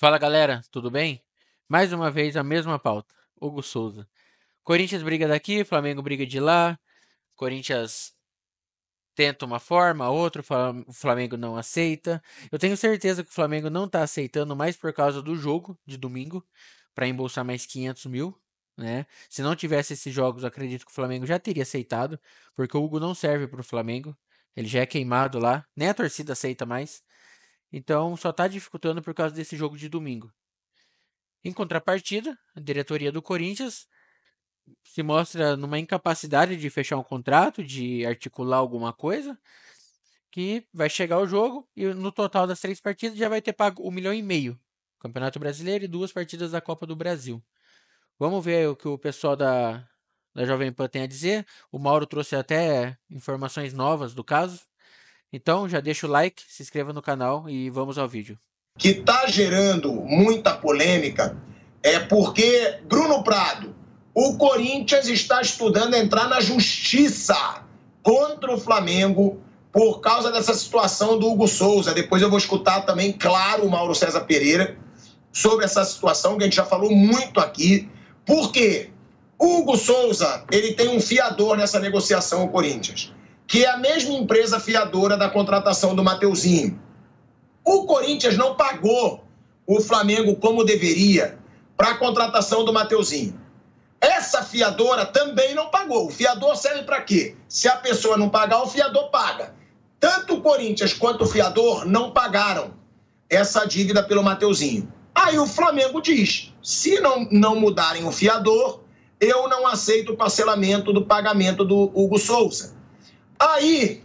Fala galera, tudo bem? Mais uma vez a mesma pauta. Hugo Souza. Corinthians briga daqui, Flamengo briga de lá. Corinthians tenta uma forma, outra, o Flamengo não aceita. Eu tenho certeza que o Flamengo não está aceitando mais por causa do jogo de domingo, para embolsar mais 500 mil, né? Se não tivesse esses jogos, eu acredito que o Flamengo já teria aceitado, porque o Hugo não serve para o Flamengo. Ele já é queimado lá, nem a torcida aceita mais. Então só está dificultando por causa desse jogo de domingo. Em contrapartida, a diretoria do Corinthians se mostra numa incapacidade de fechar um contrato, de articular alguma coisa, que vai chegar o jogo e no total das 3 partidas já vai ter pago 1,5 milhão. Campeonato Brasileiro e 2 partidas da Copa do Brasil. Vamos ver o que o pessoal da Jovem Pan tem a dizer. O Mauro trouxe até informações novas do caso. Então já deixa o like, se inscreva no canal e vamos ao vídeo. Que está gerando muita polêmica é porque, Bruno Prado, o Corinthians está estudando entrar na justiça contra o Flamengo por causa dessa situação do Hugo Souza. Depois eu vou escutar também, claro, o Mauro César Pereira sobre essa situação que a gente já falou muito aqui. Por quê? O Hugo Souza, ele tem um fiador nessa negociação, o Corinthians, que é a mesma empresa fiadora da contratação do Mateuzinho. O Corinthians não pagou o Flamengo como deveria para a contratação do Mateuzinho. Essa fiadora também não pagou. O fiador serve para quê? Se a pessoa não pagar, o fiador paga. Tanto o Corinthians quanto o fiador não pagaram essa dívida pelo Mateuzinho. Aí o Flamengo diz, se não mudarem o fiador, eu não aceito o parcelamento do pagamento do Hugo Souza. Aí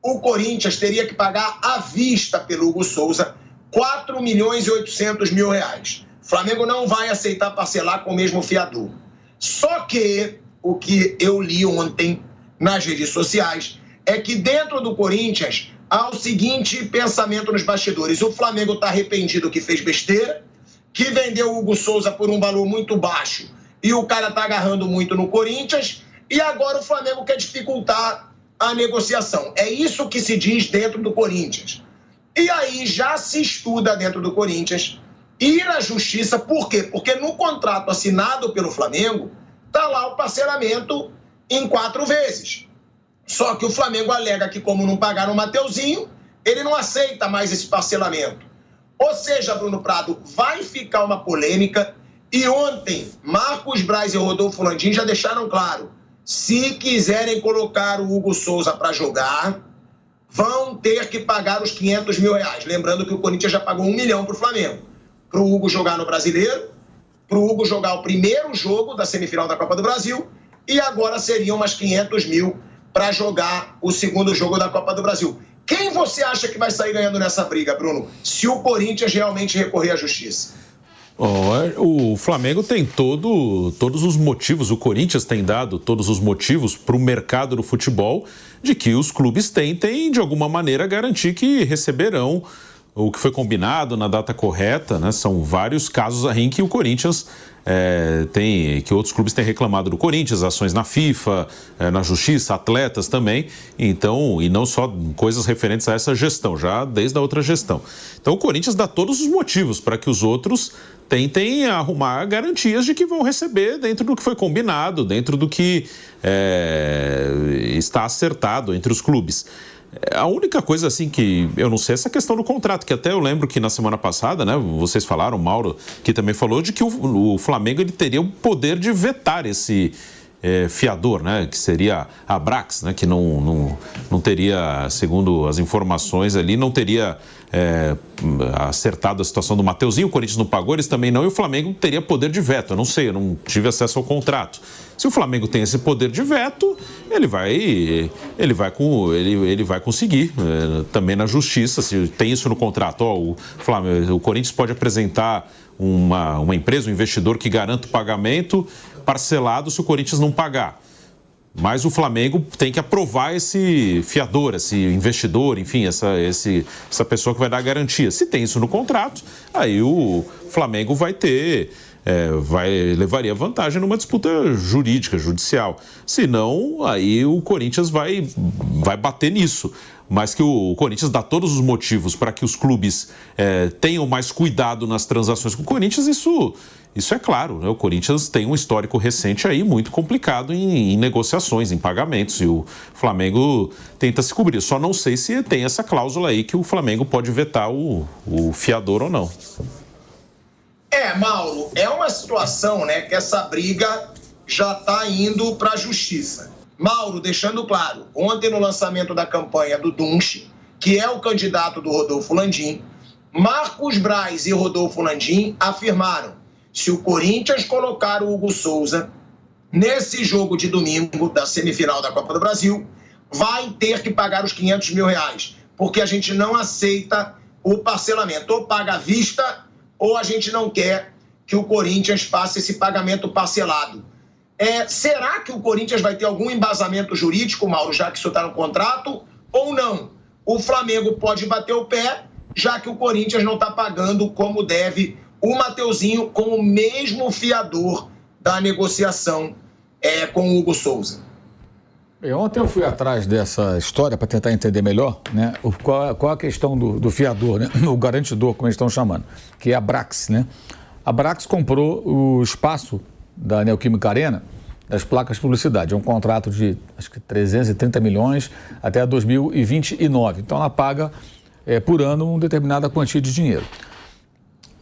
o Corinthians teria que pagar à vista pelo Hugo Souza 4.800.000 reais. O Flamengo não vai aceitar parcelar com o mesmo fiador. Só que o que eu li ontem nas redes sociais é que dentro do Corinthians há o seguinte pensamento nos bastidores. O Flamengo está arrependido que fez besteira, que vendeu o Hugo Souza por um valor muito baixo e o cara está agarrando muito no Corinthians, e agora o Flamengo quer dificultar a negociação. É isso que se diz dentro do Corinthians. E aí já se estuda dentro do Corinthians ir à justiça. Por quê? Porque no contrato assinado pelo Flamengo está lá o parcelamento em 4 vezes. Só que o Flamengo alega que, como não pagaram o Mateuzinho, ele não aceita mais esse parcelamento. Ou seja, Bruno Prado, vai ficar uma polêmica. E ontem, Marcos Braz e Rodolfo Landim já deixaram claro: se quiserem colocar o Hugo Souza para jogar, vão ter que pagar os 500 mil reais. Lembrando que o Corinthians já pagou 1 milhão para o Flamengo. Para o Hugo jogar no Brasileiro, para o Hugo jogar o primeiro jogo da semifinal da Copa do Brasil, e agora seriam mais 500 mil para jogar o segundo jogo da Copa do Brasil. Quem você acha que vai sair ganhando nessa briga, Bruno, se o Corinthians realmente recorrer à justiça? O Flamengo tem todos os motivos, o Corinthians tem dado todos os motivos para o mercado do futebol de que os clubes tentem, de alguma maneira, garantir que receberão o que foi combinado na data correta, né? São vários casos aí em que o Corinthians que outros clubes têm reclamado do Corinthians, ações na FIFA, na Justiça, atletas também, então, e não só coisas referentes a essa gestão, já desde a outra gestão. Então o Corinthians dá todos os motivos para que os outros tentem arrumar garantias de que vão receber dentro do que foi combinado, dentro do que está acertado entre os clubes. A única coisa assim que eu não sei é essa questão do contrato, que até eu lembro que na semana passada, né, vocês falaram, o Mauro que também falou, de que o Flamengo ele teria o poder de vetar esse fiador, né, que seria a Abrax, né, que não teria, segundo as informações ali, não teria acertado a situação do Mateuzinho. O Corinthians não pagou, eles também não, e o Flamengo teria poder de veto. Eu não sei, eu não tive acesso ao contrato. Se o Flamengo tem esse poder de veto, ele vai conseguir também na justiça. Se tem isso no contrato, o Corinthians pode apresentar uma empresa, um investidor que garanta o pagamento parcelado se o Corinthians não pagar. Mas o Flamengo tem que aprovar esse fiador, esse investidor, enfim, essa pessoa que vai dar a garantia. Se tem isso no contrato, aí o Flamengo levaria vantagem numa disputa jurídica, judicial. Se não, aí o Corinthians vai bater nisso. mas que o Corinthians dá todos os motivos para que os clubes tenham mais cuidado nas transações com o Corinthians, isso é claro, né? O Corinthians tem um histórico recente aí muito complicado em negociações, em pagamentos, e o Flamengo tenta se cobrir. Só não sei se tem essa cláusula aí que o Flamengo pode vetar o fiador ou não. Mauro, é uma situação, né, que essa briga já está indo para a justiça. Mauro, deixando claro, ontem no lançamento da campanha do Dunche, que é o candidato do Rodolfo Landim, Marcos Braz e Rodolfo Landim afirmaram: se o Corinthians colocar o Hugo Souza nesse jogo de domingo da semifinal da Copa do Brasil, vai ter que pagar os R$500 mil, porque a gente não aceita o parcelamento. Ou paga à vista, ou a gente não quer que o Corinthians faça esse pagamento parcelado. Será que o Corinthians vai ter algum embasamento jurídico, Mauro, já que isso está no contrato, ou não? O Flamengo pode bater o pé, já que o Corinthians não está pagando como deve o Mateuzinho com o mesmo fiador da negociação com o Hugo Souza. Ontem eu fui atrás dessa história para tentar entender melhor, né, qual a questão do fiador, né, o garantidor, como eles estão chamando, que é a Brax, né? A Brax comprou o espaço da Neoquímica Arena, das placas de publicidade. É um contrato de, acho que 330 milhões até 2029. Então ela paga por ano uma determinada quantia de dinheiro.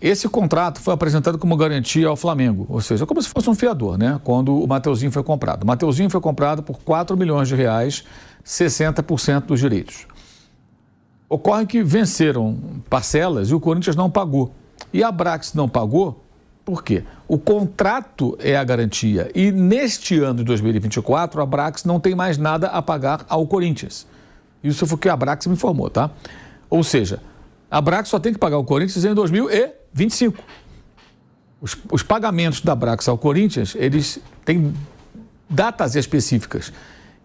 Esse contrato foi apresentado como garantia ao Flamengo, ou seja, como se fosse um fiador, né? Quando o Mateuzinho foi comprado. O Mateuzinho foi comprado por R$4 milhões, 60% dos direitos. Ocorre que venceram parcelas e o Corinthians não pagou. E a Brax não pagou, por quê? O contrato é a garantia e neste ano de 2024 a Brax não tem mais nada a pagar ao Corinthians. Isso foi o que a Brax me informou, tá? Ou seja, a Brax só tem que pagar ao Corinthians em 2025. Os pagamentos da Brax ao Corinthians, eles têm datas específicas.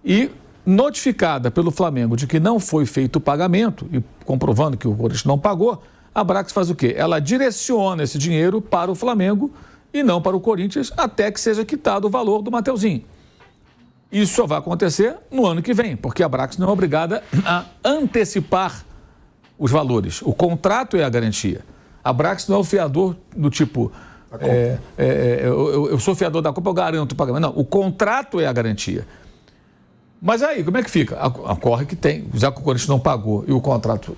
E notificada pelo Flamengo de que não foi feito o pagamento, e comprovando que o Corinthians não pagou, a Brax faz o quê? Ela direciona esse dinheiro para o Flamengo e não para o Corinthians, até que seja quitado o valor do Mateuzinho. Isso só vai acontecer no ano que vem, porque a Brax não é obrigada a antecipar os valores. O contrato é a garantia. A Brax não é o fiador do tipo, eu sou fiador da Copa, eu garanto o pagamento. Não, o contrato é a garantia. Mas aí, como é que fica? Ocorre que tem, já que o Corinthians não pagou e o contrato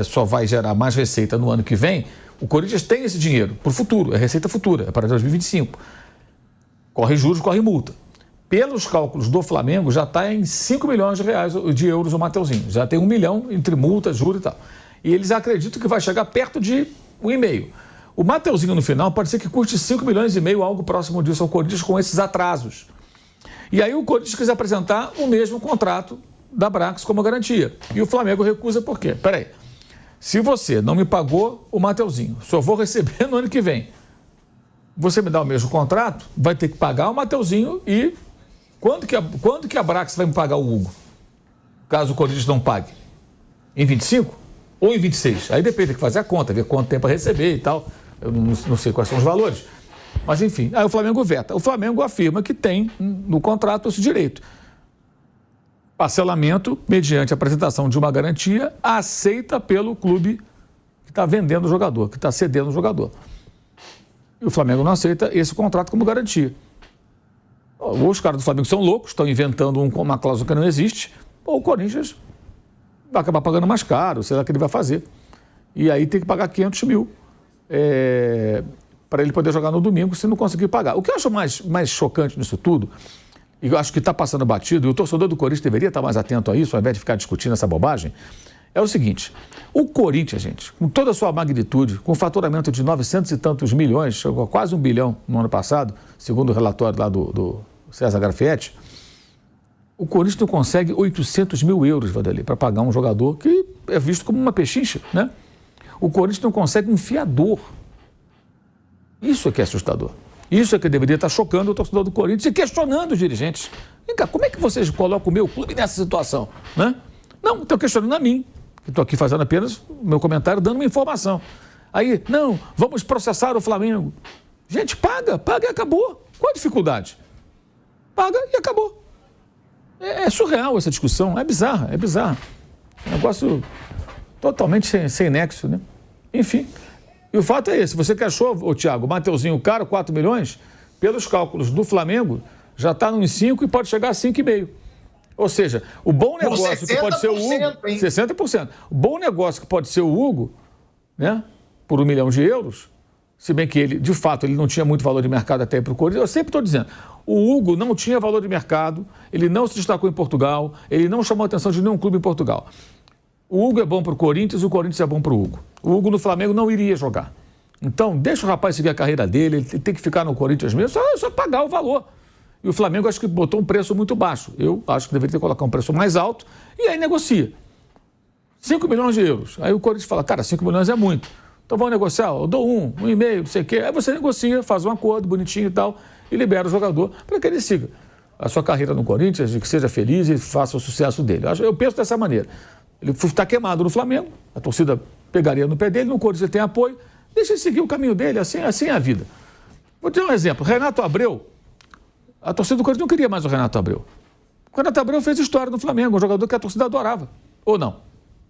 só vai gerar mais receita no ano que vem, o Corinthians tem esse dinheiro para o futuro, é receita futura, é para 2025. Corre juros, corre multa. Pelos cálculos do Flamengo, já está em R$5 milhões de euros o Mateuzinho. Já tem 1 milhão entre multa, juros e tal. E eles acreditam que vai chegar perto de 1,5 milhão. O Mateuzinho, no final, pode ser que custe 5,5 milhões, algo próximo disso ao Corinthians, com esses atrasos. E aí o Corinthians quis apresentar o mesmo contrato da Brax como garantia. E o Flamengo recusa por quê? Peraí, se você não me pagou o Mateuzinho, só vou receber no ano que vem, você me dá o mesmo contrato, vai ter que pagar o Mateuzinho e quando que a Brax vai me pagar o Hugo? Caso o Corinthians não pague? Em 25? Ou em 26? Aí depende, tem que fazer a conta, ver quanto tempo a receber e tal. Eu não sei quais são os valores. Mas, enfim, aí o Flamengo veta. O Flamengo afirma que tem no contrato esse direito. Parcelamento mediante a apresentação de uma garantia aceita pelo clube que está vendendo o jogador, que está cedendo o jogador. E o Flamengo não aceita esse contrato como garantia. Ou os caras do Flamengo são loucos, estão inventando uma cláusula que não existe, ou o Corinthians vai acabar pagando mais caro, sei lá o que ele vai fazer. E aí tem que pagar 500 mil. Para ele poder jogar no domingo, se não conseguir pagar. O que eu acho mais chocante nisso tudo, e eu acho que está passando batido, e o torcedor do Corinthians deveria estar mais atento a isso, ao invés de ficar discutindo essa bobagem, é o seguinte: o Corinthians, gente, com toda a sua magnitude, com faturamento de 900 e tantos milhões, chegou a quase 1 bilhão no ano passado, segundo o relatório lá do César Grafietti, o Corinthians não consegue 800 mil euros, Vanderlei, para pagar um jogador que é visto como uma pechincha, né? O Corinthians não consegue um fiador. Isso é que é assustador. Isso é que deveria estar chocando o torcedor do Corinthians e questionando os dirigentes. Vem cá, como é que vocês colocam o meu clube nessa situação? Né? Não, estão questionando a mim, que estou aqui fazendo apenas o meu comentário, dando uma informação. Aí, não, vamos processar o Flamengo. Gente, paga e acabou. Qual a dificuldade? Paga e acabou. É surreal essa discussão, é bizarra. Negócio totalmente sem nexo, né? Enfim, e o fato é esse. Você que achou, Thiago, o Mateuzinho caro, 4 milhões, pelos cálculos do Flamengo, já está nos 5 e pode chegar a 5,5. Ou seja, o bom negócio que pode ser o Hugo... 60%. O bom negócio que pode ser o Hugo, né, por €1 milhão, se bem que ele, de fato, ele não tinha muito valor de mercado até para o Corinthians, eu sempre estou dizendo, o Hugo não tinha valor de mercado, ele não se destacou em Portugal, ele não chamou a atenção de nenhum clube em Portugal. O Hugo é bom para o Corinthians, o Corinthians é bom para o Hugo. O Hugo no Flamengo não iria jogar. Então, deixa o rapaz seguir a carreira dele, ele tem que ficar no Corinthians mesmo, só pagar o valor. E o Flamengo acho que botou um preço muito baixo. Eu acho que deveria ter colocado um preço mais alto e aí negocia. €5 milhões. Aí o Corinthians fala, cara, 5 milhões é muito. Então vamos negociar, eu dou 1,5, não sei o quê. Aí você negocia, faz um acordo bonitinho e tal e libera o jogador para que ele siga a sua carreira no Corinthians, que seja feliz e faça o sucesso dele. Eu penso dessa maneira. Ele está queimado no Flamengo, a torcida pegaria no pé dele, no Corinthians ele tem apoio, deixa ele seguir o caminho dele, assim é a vida. Vou te dar um exemplo, Renato Abreu, a torcida do Corinthians não queria mais o Renato Abreu. O Renato Abreu fez história no Flamengo, um jogador que a torcida adorava. Ou não?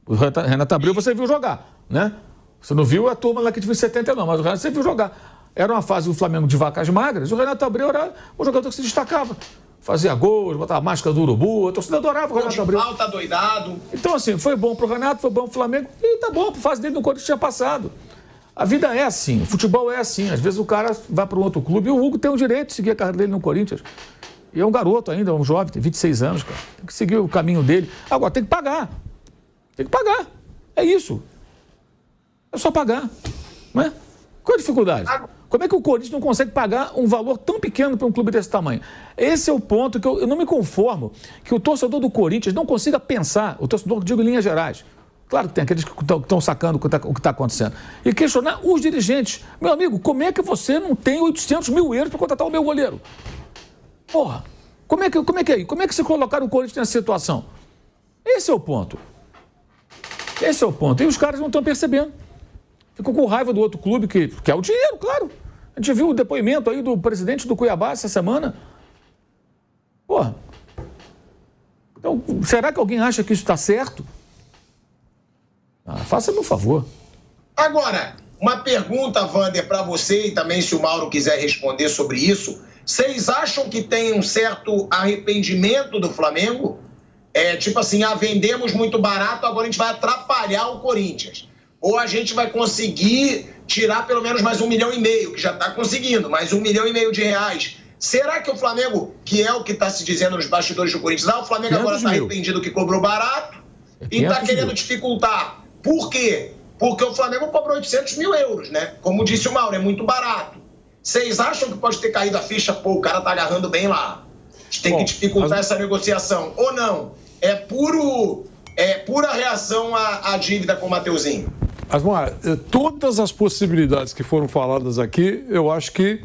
O Renato Abreu você viu jogar, né? Você não viu a turma lá que teve 79, mas o Renato você viu jogar. Era uma fase do Flamengo de vacas magras, o Renato Abreu era um jogador que se destacava. Fazia gols, botava a máscara do urubu, a torcida adorava o Renato Abreu. Tá doidado. Então, assim, foi bom pro Renato, foi bom pro Flamengo, e tá bom, a fase dele no Corinthians tinha passado. A vida é assim, o futebol é assim. Às vezes o cara vai para um outro clube e o Hugo tem o direito de seguir a carreira dele no Corinthians. E é um garoto ainda, um jovem, tem 26 anos, cara. Tem que seguir o caminho dele. Agora, tem que pagar. Tem que pagar. É isso. É só pagar. Não é? Qual a dificuldade? Como é que o Corinthians não consegue pagar um valor tão pequeno para um clube desse tamanho? Esse é o ponto que eu não me conformo, que o torcedor do Corinthians não consiga pensar, o torcedor, digo em linhas gerais. Claro que tem aqueles que estão sacando o que está acontecendo. E questionar os dirigentes. Meu amigo, como é que você não tem 800 mil euros para contratar o meu goleiro? Porra, como é que é? Como é que se colocaram o Corinthians nessa situação? Esse é o ponto. Esse é o ponto. E os caras não estão percebendo. Ficam com raiva do outro clube, que é o dinheiro, claro. A gente viu o depoimento aí do presidente do Cuiabá essa semana. Porra. Então, será que alguém acha que isso está certo? Faça-me um favor. Agora, uma pergunta, Wander, para você e também se o Mauro quiser responder sobre isso. Vocês acham que tem um certo arrependimento do Flamengo? Tipo assim, vendemos muito barato, agora a gente vai atrapalhar o Corinthians. Ou a gente vai conseguir tirar pelo menos mais 1,5 milhão, que já está conseguindo, mais R$1,5 milhão. Será que o Flamengo, que é o que está se dizendo nos bastidores do Corinthians, o Flamengo agora está arrependido que cobrou barato e está querendo dificultar? Por quê? Porque o Flamengo cobrou 800 mil euros, né? Como disse o Mauro, é muito barato. Vocês acham que pode ter caído a ficha? Pô, o cara tá agarrando bem lá. A gente tem que dificultar essa negociação. Ou não? É pura reação à dívida com o Mateuzinho. Asmar, todas as possibilidades que foram faladas aqui, eu acho que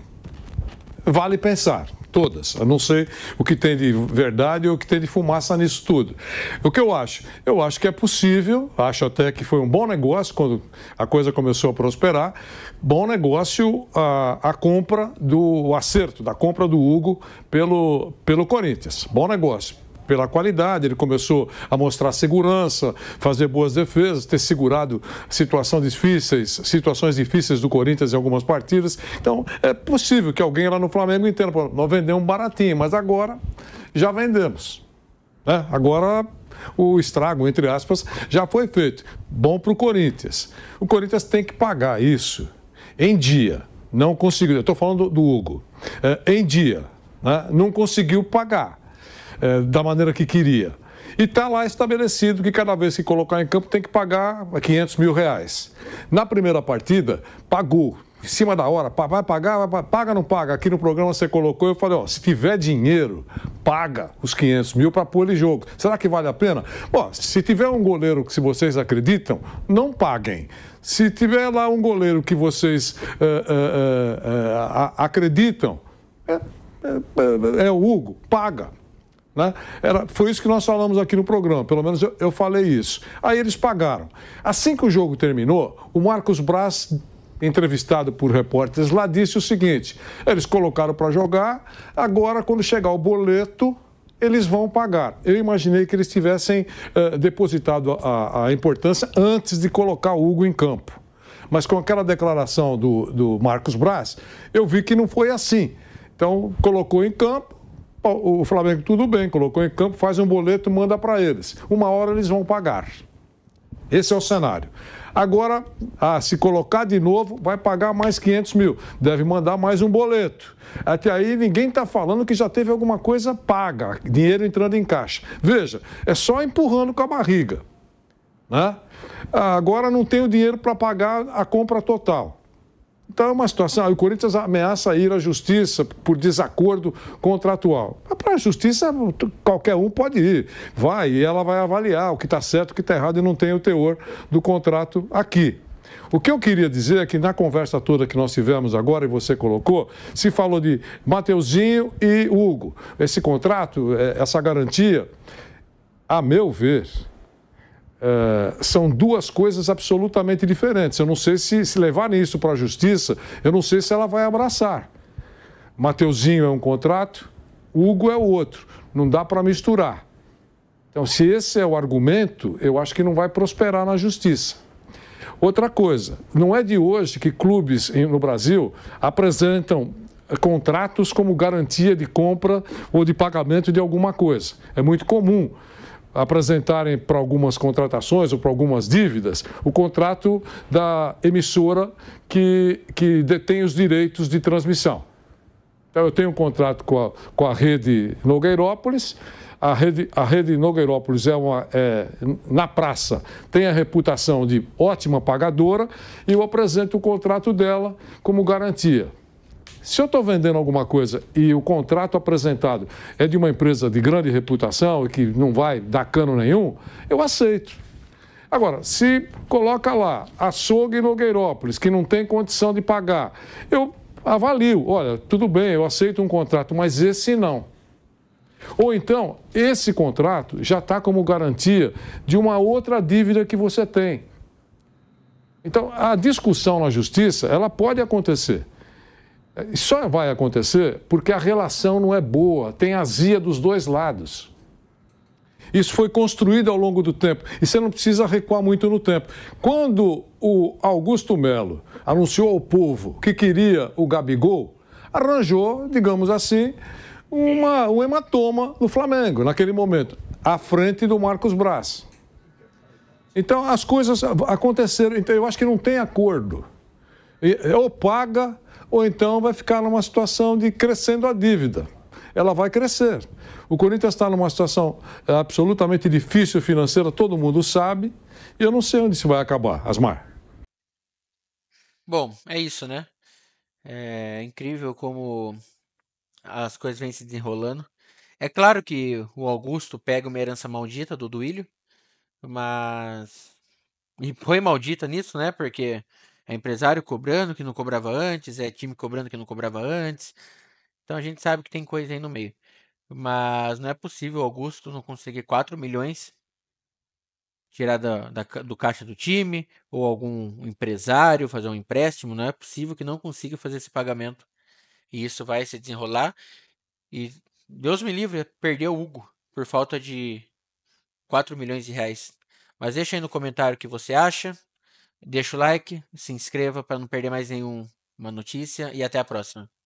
vale pensar. Todas. Eu não sei o que tem de verdade ou o que tem de fumaça nisso tudo. O que eu acho? Eu acho que é possível, acho até que foi um bom negócio quando a coisa começou a prosperar, bom negócio a compra o acerto da compra do Hugo pelo Corinthians. Bom negócio. Pela qualidade, ele começou a mostrar segurança, fazer boas defesas, ter segurado situações difíceis do Corinthians em algumas partidas. Então, é possível que alguém lá no Flamengo entenda, nós vendemos baratinho, mas agora já vendemos. Né? Agora o estrago, entre aspas, já foi feito. Bom para o Corinthians. O Corinthians tem que pagar isso em dia. Não conseguiu, eu estou falando do Hugo, em dia, né? Não conseguiu pagar. Da maneira que queria. E está lá estabelecido que cada vez que colocar em campo tem que pagar R$500 mil. Na primeira partida, pagou. Em cima da hora, vai pagar, paga ou não paga? Aqui no programa você colocou, eu falei, se tiver dinheiro, paga os 500 mil para pôr em jogo. Será que vale a pena? Bom, se tiver um goleiro que se vocês acreditam, não paguem. Se tiver lá um goleiro que vocês acreditam, é o Hugo, paga. Né? Foi isso que nós falamos aqui no programa, pelo menos eu falei isso. Aí eles pagaram. Assim que o jogo terminou, o Marcos Braz, entrevistado por repórteres lá, disse o seguinte: eles colocaram para jogar, agora quando chegar o boleto, eles vão pagar. Eu imaginei que eles tivessem depositado a importância antes de colocar o Hugo em campo. Mas com aquela declaração do Marcos Braz, eu vi que não foi assim. Então, colocou em campo, o Flamengo tudo bem, colocou em campo, faz um boleto, manda para eles. Uma hora eles vão pagar. Esse é o cenário. Agora, se colocar de novo, vai pagar mais 500 mil. Deve mandar mais um boleto. Até aí, ninguém está falando que já teve alguma coisa paga, dinheiro entrando em caixa. Veja, é só empurrando com a barriga, né? Agora não tem o dinheiro para pagar a compra total. Então é uma situação, o Corinthians ameaça ir à justiça por desacordo contratual. Para a justiça, qualquer um pode ir, vai, e ela vai avaliar o que está certo, o que está errado e não tem o teor do contrato aqui. O que eu queria dizer é que na conversa toda que nós tivemos agora, e você colocou, se falou de Mateuzinho e Hugo. Esse contrato, essa garantia, a meu ver, são duas coisas absolutamente diferentes. Eu não sei se levarem isso para a justiça, eu não sei se ela vai abraçar. Mateuzinho é um contrato, Hugo é o outro. Não dá para misturar. Então, se esse é o argumento, eu acho que não vai prosperar na justiça. Outra coisa, não é de hoje que clubes no Brasil apresentam contratos como garantia de compra ou de pagamento de alguma coisa. É muito comum apresentarem para algumas contratações ou para algumas dívidas o contrato da emissora que detém os direitos de transmissão. Então, eu tenho um contrato com a Rede Nogueirópolis. A Rede Nogueirópolis na praça, tem a reputação de ótima pagadora e eu apresento o contrato dela como garantia. Se eu estou vendendo alguma coisa e o contrato apresentado é de uma empresa de grande reputação e que não vai dar cano nenhum, eu aceito. Agora, se coloca lá Açougue Nogueirópolis, que não tem condição de pagar, eu avalio, olha, tudo bem, eu aceito um contrato, mas esse não. Ou então, esse contrato já está como garantia de uma outra dívida que você tem. Então, a discussão na justiça, ela pode acontecer. Só vai acontecer porque a relação não é boa, tem azia dos dois lados. Isso foi construído ao longo do tempo e você não precisa recuar muito no tempo. Quando o Augusto Melo anunciou ao povo que queria o Gabigol, arranjou, digamos assim, um hematoma no Flamengo, naquele momento, à frente do Marcos Braz. Então, as coisas aconteceram. Então, eu acho que não tem acordo. Ou paga, ou então vai ficar numa situação de crescendo a dívida. Ela vai crescer. O Corinthians está numa situação absolutamente difícil financeira, todo mundo sabe, e eu não sei onde isso vai acabar. Asmar. Bom, é isso, né? É incrível como as coisas vêm se desenrolando. É claro que o Augusto pega uma herança maldita do Duílio, mas... E foi maldita nisso, né? Porque é empresário cobrando que não cobrava antes, é time cobrando que não cobrava antes. Então a gente sabe que tem coisa aí no meio. Mas não é possível o Augusto não conseguir 4 milhões tirar do caixa do time, ou algum empresário fazer um empréstimo. Não é possível que não consiga fazer esse pagamento. E isso vai se desenrolar. E Deus me livre, perder o Hugo por falta de 4 milhões de reais. Mas deixa aí no comentário o que você acha. Deixa o like, se inscreva para não perder mais nenhuma notícia e até a próxima.